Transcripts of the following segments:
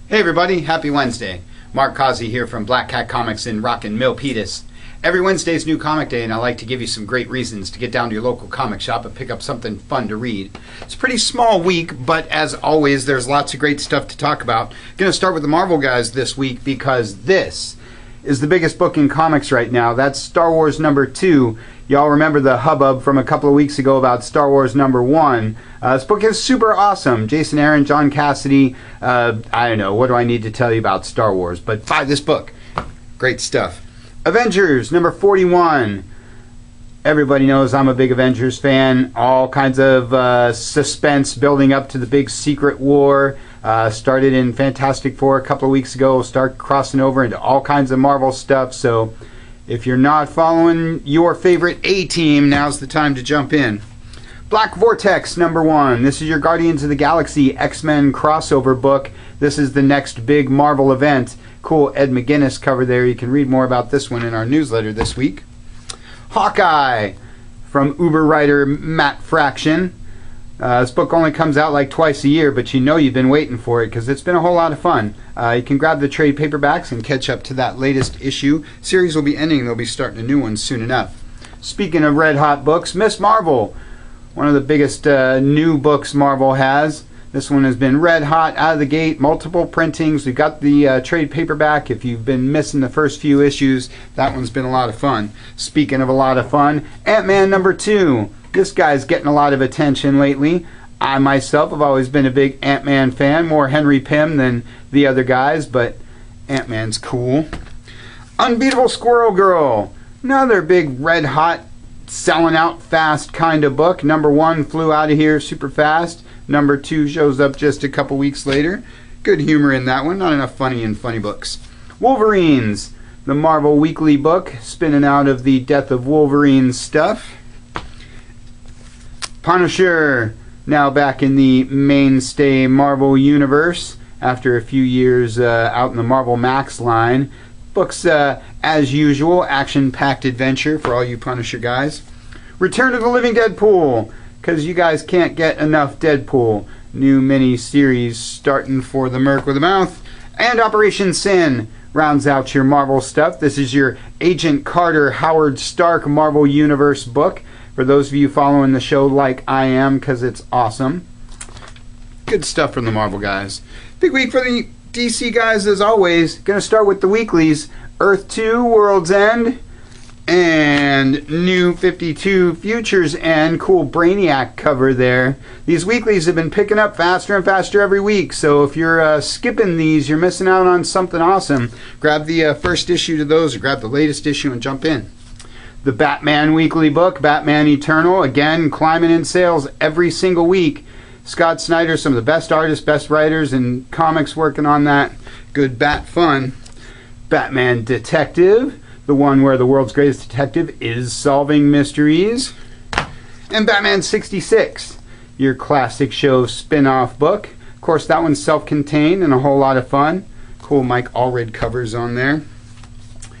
Hey everybody, happy Wednesday. Mark Causey here from Black Cat Comics in Rockin' Milpitas. Every Wednesday is New Comic Day, and I like to give you some great reasons to get down to your local comic shop and pick up something fun to read. It's a pretty small week, but as always, there's lots of great stuff to talk about. Going to start with the Marvel guys this week because this is the biggest book in comics right now. That's Star Wars #2. Y'all remember the hubbub from a couple of weeks ago about Star Wars #1. This book is super awesome. Jason Aaron, John Cassidy. I don't know, what do I need to tell you about Star Wars? But buy this book. Great stuff. Avengers #41. Everybody knows I'm a big Avengers fan. All kinds of suspense building up to the big secret war. Started in Fantastic Four a couple of weeks ago. Start crossing over into all kinds of Marvel stuff. So if you're not following your favorite A-team, now's the time to jump in. Black Vortex #1. This is your Guardians of the Galaxy X-Men crossover book. This is the next big Marvel event. Cool Ed McGuinness cover there. You can read more about this one in our newsletter this week. Hawkeye from Uber writer Matt Fraction. This book only comes out like twice a year, but you know you've been waiting for it because it's been a whole lot of fun. You can grab the trade paperbacks and catch up to that latest issue. Series will be ending. They'll be starting a new one soon enough. Speaking of red hot books, Miss Marvel. One of the biggest new books Marvel has. This one has been red hot out of the gate, multiple printings. We've got the trade paperback. If you've been missing the first few issues, that one's been a lot of fun. Speaking of a lot of fun, Ant-Man #2. This guy's getting a lot of attention lately. I myself have always been a big Ant-Man fan, more Henry Pym than the other guys, but Ant-Man's cool. Unbeatable Squirrel Girl. Another big red hot, selling out fast kind of book. #1 flew out of here super fast. #2 shows up just a couple weeks later. Good humor in that one. Not enough funny in funny books. Wolverines, the Marvel Weekly book, spinning out of the Death of Wolverine stuff. Punisher, now back in the mainstay Marvel universe after a few years out in the Marvel Max line. Book's, as usual, action-packed adventure for all you Punisher guys. Return of the Living Deadpool, because you guys can't get enough Deadpool. New mini-series starting for the Merc with a Mouth. And Operation Sin rounds out your Marvel stuff. This is your Agent Carter Howard Stark Marvel Universe book. For those of you following the show like I am, because it's awesome. Good stuff from the Marvel guys. Big week for the DC guys as always. Going to start with the weeklies. Earth 2, World's End. And New 52, Future's End. Cool Brainiac cover there. These weeklies have been picking up faster and faster every week. So if you're skipping these, you're missing out on something awesome. Grab the first issue to those or grab the latest issue and jump in. The Batman Weekly book, Batman Eternal, again climbing in sales every single week. Scott Snyder, some of the best artists, best writers in comics working on that. Good bat fun. Batman Detective, the one where the world's greatest detective is solving mysteries. And Batman 66, your classic show spin-off book. Of course, that one's self-contained and a whole lot of fun. Cool Mike Allred covers on there.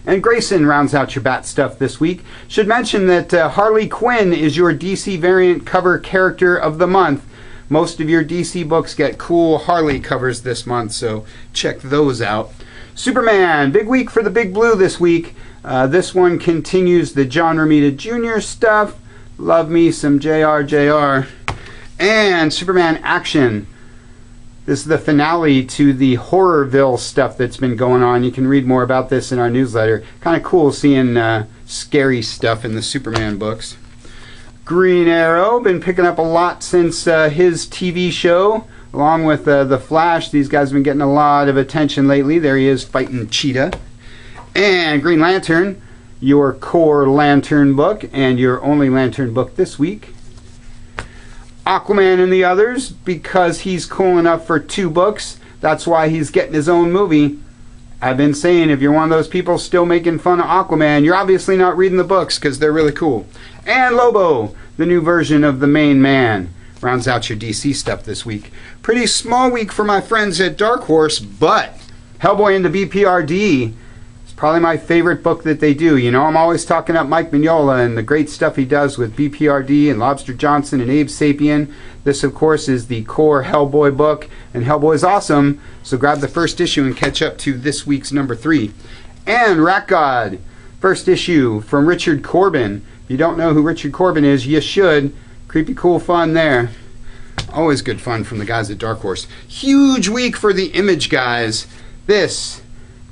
And Grayson rounds out your Bat stuff this week. Should mention that Harley Quinn is your DC variant cover character of the month. Most of your DC books get cool Harley covers this month, so check those out. Superman, big week for the Big Blue this week. This one continues the John Romita Jr. stuff. Love me some JR. And Superman Action. This is the finale to the Horrorville stuff that's been going on. You can read more about this in our newsletter. Kind of cool seeing scary stuff in the Superman books. Green Arrow, been picking up a lot since his TV show. Along with The Flash, these guys have been getting a lot of attention lately. There he is fighting Cheetah. And Green Lantern, your core Lantern book and your only Lantern book this week. Aquaman and the Others, because he's cool enough for 2 books. That's why he's getting his own movie. I've been saying, if you're one of those people still making fun of Aquaman, you're obviously not reading the books because they're really cool. And Lobo, the new version of the main man, rounds out your DC stuff this week. Pretty small week for my friends at Dark Horse, but Hellboy and the BPRD probably my favorite book that they do. You know, I'm always talking up Mike Mignola and the great stuff he does with BPRD and Lobster Johnson and Abe Sapien. This, of course, is the core Hellboy book, and Hellboy's awesome, so grab the first issue and catch up to this week's number 3. And Rat God, first issue from Richard Corbin. If you don't know who Richard Corbin is, you should. Creepy cool fun there. Always good fun from the guys at Dark Horse. Huge week for the Image guys. This,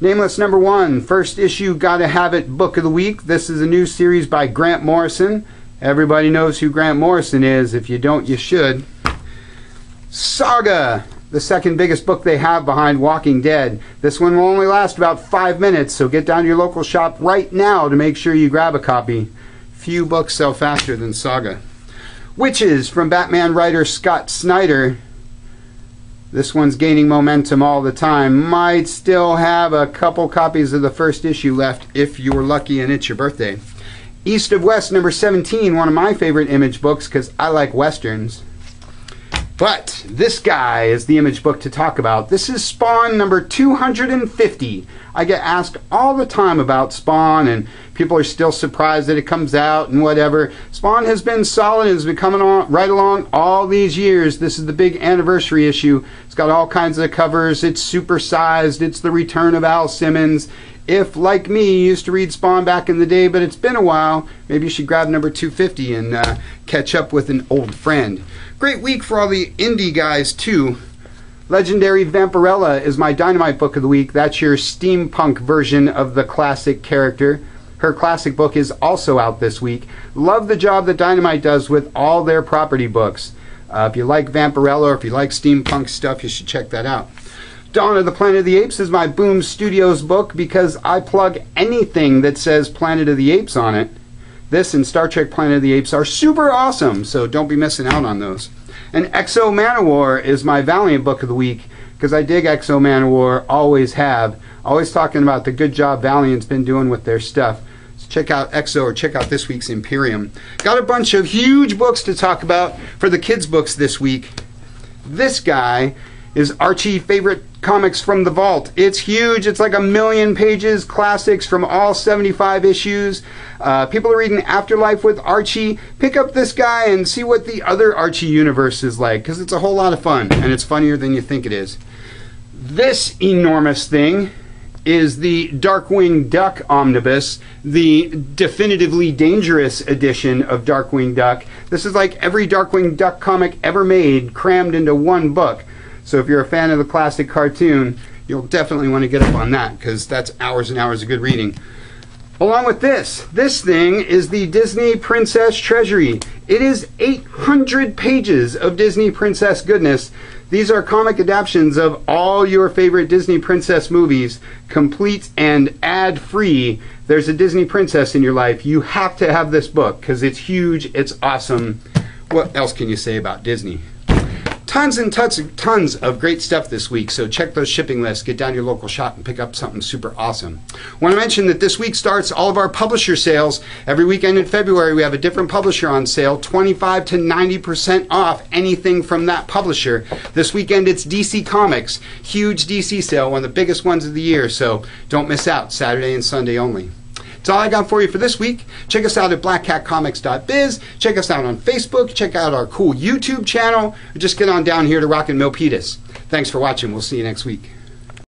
Nameless number 1, first issue, Gotta Have It book of the week. This is a new series by Grant Morrison. Everybody knows who Grant Morrison is. If you don't, you should. Saga, the second biggest book they have behind Walking Dead. This one will only last about 5 minutes, so get down to your local shop right now to make sure you grab a copy. Few books sell faster than Saga. Witches from Batman writer Scott Snyder. This one's gaining momentum all the time. Might still have a couple copies of the first issue left if you're lucky and it's your birthday. East of West number 17, one of my favorite Image books because I like westerns. But this guy is the Image book to talk about. This is Spawn number 250. I get asked all the time about Spawn, and people are still surprised that it comes out and whatever. Spawn has been solid and has been coming on right along all these years. This is the big anniversary issue. It's got all kinds of covers. It's supersized. It's the return of Al Simmons. If, like me, you used to read Spawn back in the day, but it's been a while, maybe you should grab number 250 and catch up with an old friend. Great week for all the indie guys, too. Legendary Vampirella is my Dynamite book of the week. That's your steampunk version of the classic character. Her classic book is also out this week. Love the job that Dynamite does with all their property books. If you like Vampirella or if you like steampunk stuff, you should check that out. Dawn of the Planet of the Apes is my Boom Studios book because I plug anything that says Planet of the Apes on it. This and Star Trek Planet of the Apes are super awesome, so don't be missing out on those. And Exo Manowar is my Valiant book of the week because I dig Exo Manowar, always have. Always talking about the good job Valiant's been doing with their stuff. So check out Exo or check out this week's Imperium. Got a bunch of huge books to talk about for the kids' books this week. This guy is Archie Favorite Comics from the Vault. It's huge. It's like 1,000,000 pages, classics from all 75 issues. People are reading Afterlife with Archie. Pick up this guy and see what the other Archie universe is like, because it's a whole lot of fun, and it's funnier than you think it is. This enormous thing is the Darkwing Duck Omnibus, the definitively dangerous edition of Darkwing Duck. This is like every Darkwing Duck comic ever made, crammed into one book. So if you're a fan of the classic cartoon, you'll definitely want to get up on that because that's hours and hours of good reading. Along with this thing is the Disney Princess Treasury. It is 800 pages of Disney Princess goodness. These are comic adaptations of all your favorite Disney Princess movies, complete and ad-free. There's a Disney Princess in your life. You have to have this book because it's huge, it's awesome. What else can you say about Disney? Tons and tons of great stuff this week, so check those shipping lists, get down to your local shop and pick up something super awesome. I want to mention that this week starts all of our publisher sales. Every weekend in February we have a different publisher on sale, 25 to 90% off anything from that publisher. This weekend it's DC Comics, huge DC sale, one of the biggest ones of the year, so don't miss out, Saturday and Sunday only. That's all I got for you for this week. Check us out at blackcatcomics.biz. Check us out on Facebook. Check out our cool YouTube channel. Or just get on down here to Rockin' Milpitas. Thanks for watching. We'll see you next week.